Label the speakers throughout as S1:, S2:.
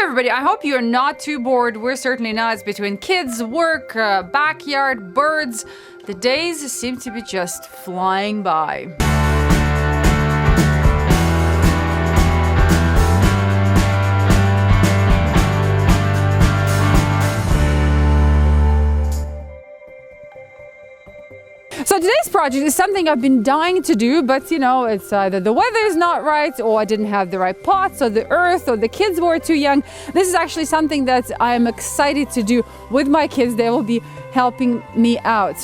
S1: everybody, I hope you're not too bored. We're certainly not. It's between kids, work, backyard, birds. The days seem to be just flying by. So today's project is something I've been dying to do, but you know, it's either the weather is not right, or I didn't have the right pots, or the earth, or the kids were too young. This is actually something that I am excited to do with my kids. They will be helping me out.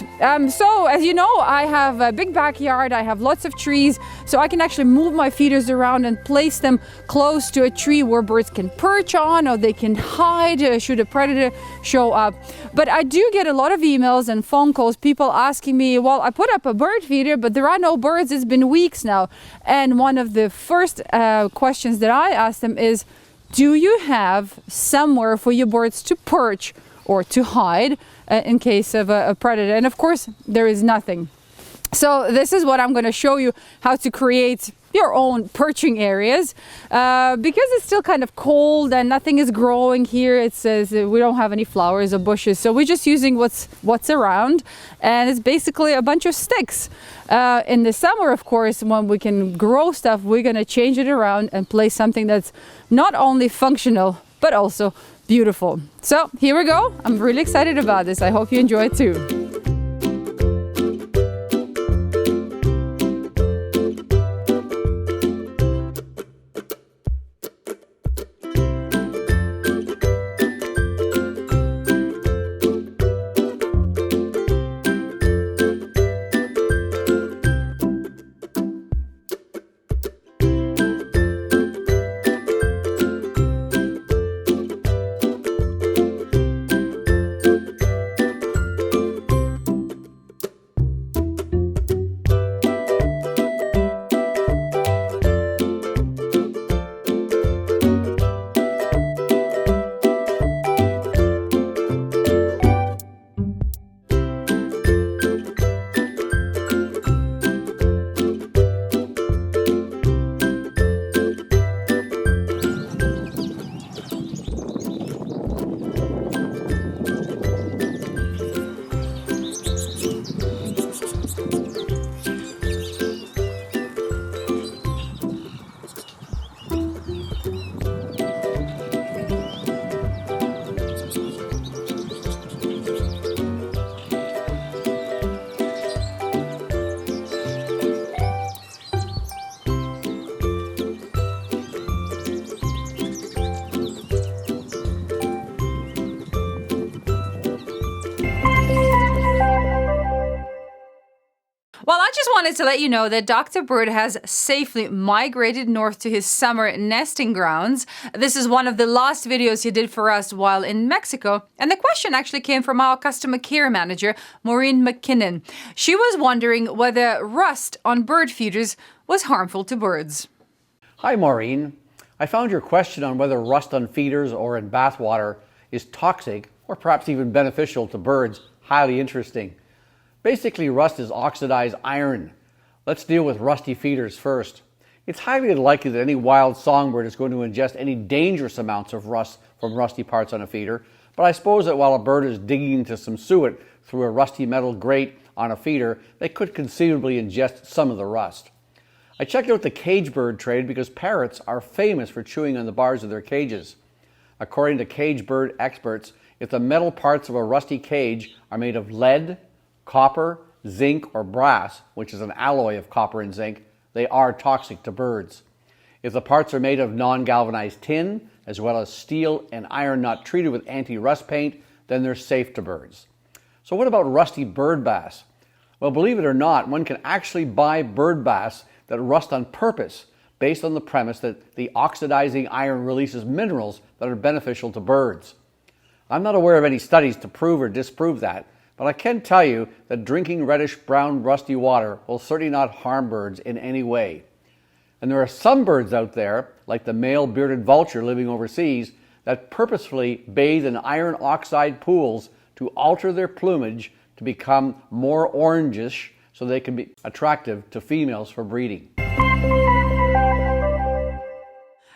S1: So as you know, I have a big backyard, I have lots of trees, so I can actually move my feeders around and place them close to a tree where birds can perch on, or they can hide should a predator show up. But I do get a lot of emails and phone calls, people asking me, well, I put up a bird feeder, but there are no birds. It's been weeks now. And one of the first questions that I ask them is, do you have somewhere for your birds to perch or to hide in case of a predator? And of course, there is nothing. So this is what I'm going to show you, how to create your own perching areas, because it's still kind of cold and nothing is growing here. It says we don't have any flowers or bushes, so we're just using what's around, and it's basically a bunch of sticks. In the summer, of course, when we can grow stuff, we're going to change it around and place something that's not only functional but also beautiful. So here we go. I'm really excited about this. I hope you enjoy it too. Well, I just wanted to let you know that Dr. Bird has safely migrated north to his summer nesting grounds. This is one of the last videos he did for us while in Mexico. And the question actually came from our customer care manager, Maureen McKinnon. She was wondering whether rust on bird feeders was harmful to birds.
S2: Hi, Maureen. I found your question on whether rust on feeders or in bathwater is toxic or perhaps even beneficial to birds highly interesting. Basically, rust is oxidized iron. Let's deal with rusty feeders first. It's highly unlikely that any wild songbird is going to ingest any dangerous amounts of rust from rusty parts on a feeder, but I suppose that while a bird is digging into some suet through a rusty metal grate on a feeder, they could conceivably ingest some of the rust. I checked out the cage bird trade because parrots are famous for chewing on the bars of their cages. According to cage bird experts, if the metal parts of a rusty cage are made of lead, copper, zinc, or brass, which is an alloy of copper and zinc, they are toxic to birds. If the parts are made of non-galvanized tin, as well as steel and iron not treated with anti-rust paint, then they're safe to birds. So what about rusty bird bass? Well, believe it or not, one can actually buy bird bass that rust on purpose, based on the premise that the oxidizing iron releases minerals that are beneficial to birds. I'm not aware of any studies to prove or disprove that, but I can tell you that drinking reddish-brown rusty water will certainly not harm birds in any way. And there are some birds out there, like the male bearded vulture living overseas, that purposefully bathe in iron oxide pools to alter their plumage to become more orangish so they can be attractive to females for breeding.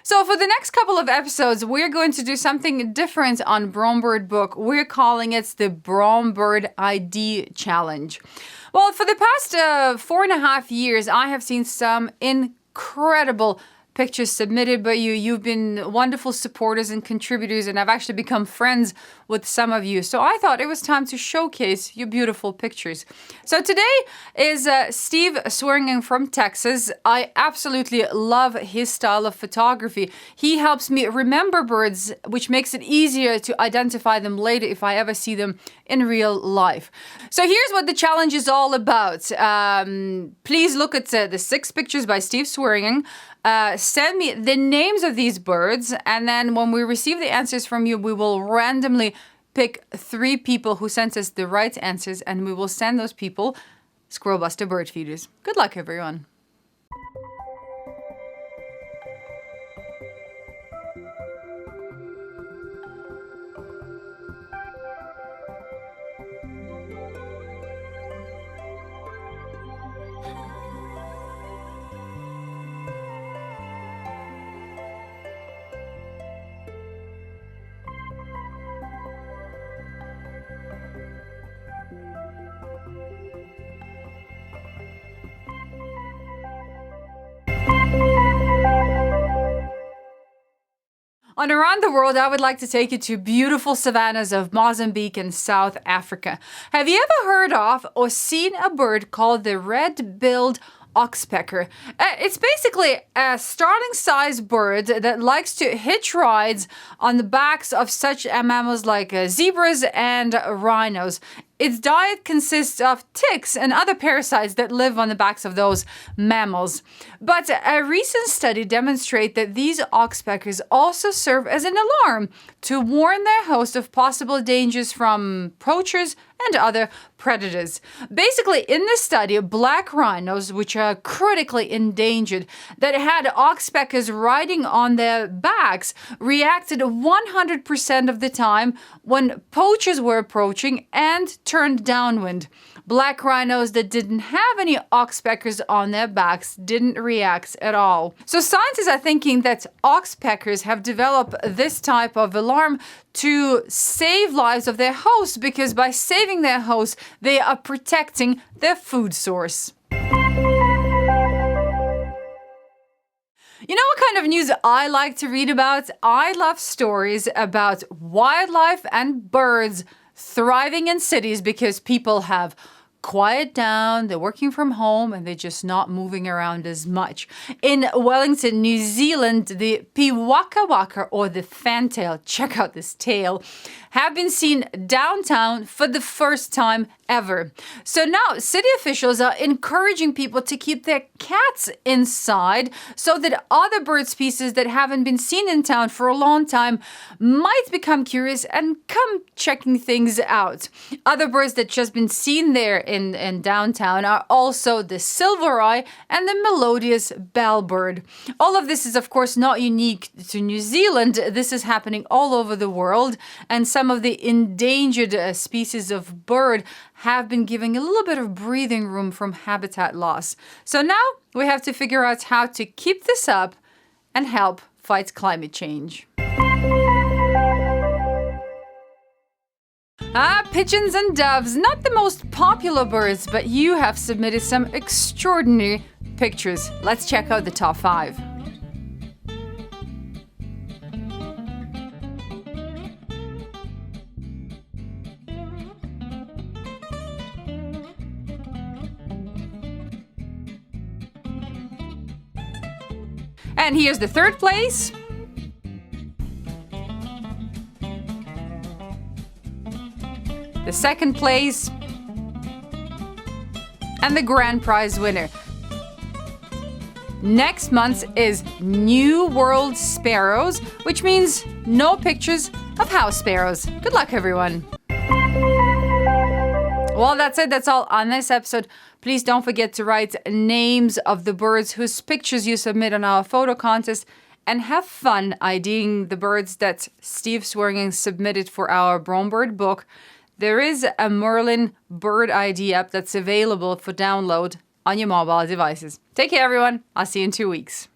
S1: So for the next couple of episodes, we're going to do something different on Brome Bird Book. We're calling it the Brome Bird ID Challenge. Well, for the past 4.5 years, I have seen some incredible pictures submitted by you. You've been wonderful supporters and contributors, and I've actually become friends with some of you. So I thought it was time to showcase your beautiful pictures. So today is Steve Swearingen from Texas. I absolutely love his style of photography. He helps me remember birds, which makes it easier to identify them later if I ever see them in real life. So here's what the challenge is all about. Please look at the 6 pictures by Steve Swearingen. Send me the names of these birds, and then when we receive the answers from you, we will randomly pick 3 people who sent us the right answers, and we will send those people Squirrel Buster bird feeders. Good luck, everyone. On Around the World, I would like to take you to beautiful savannas of Mozambique and South Africa. Have you ever heard of or seen a bird called the Redbilled Oxpecker? It's basically a starling-sized bird that likes to hitch rides on the backs of such mammals like zebras and rhinos. Its diet consists of ticks and other parasites that live on the backs of those mammals. But a recent study demonstrates that these oxpeckers also serve as an alarm to warn their host of possible dangers from poachers and other predators. Basically, in this study, black rhinos, which are critically endangered, that had oxpeckers riding on their backs, reacted 100% of the time when poachers were approaching and turned downwind. Black rhinos that didn't have any oxpeckers on their backs didn't react at all. So scientists are thinking that oxpeckers have developed this type of alarm to save lives of their hosts, because by saving their hosts, they are protecting their food source. You know what kind of news I like to read about? I love stories about wildlife and birds thriving in cities because people have quiet down, they're working from home, and they're just not moving around as much. In Wellington, New Zealand, the piwakawaka, or the fantail, check out this tail, have been seen downtown for the first time ever. So now city officials are encouraging people to keep their cats inside so that other bird species that haven't been seen in town for a long time might become curious and come checking things out. Other birds that just been seen there in downtown are also the silver-eye and the melodious bellbird. All of this is, of course, not unique to New Zealand. This is happening all over the world, and some of the endangered species of bird have been giving a little bit of breathing room from habitat loss. So now we have to figure out how to keep this up and help fight climate change. Pigeons and doves, not the most popular birds, but you have submitted some extraordinary pictures. Let's check out the top 5. And here's the 3rd place. The 2nd place. And the grand prize winner. Next month is New World Sparrows, which means no pictures of house sparrows. Good luck, everyone. Well, that's it. That's all on this episode. Please don't forget to write names of the birds whose pictures you submit on our photo contest, and have fun IDing the birds that Steve Swearingen submitted for our Brome Bird book. There is a Merlin Bird ID app that's available for download on your mobile devices. Take care, everyone. I'll see you in 2 weeks.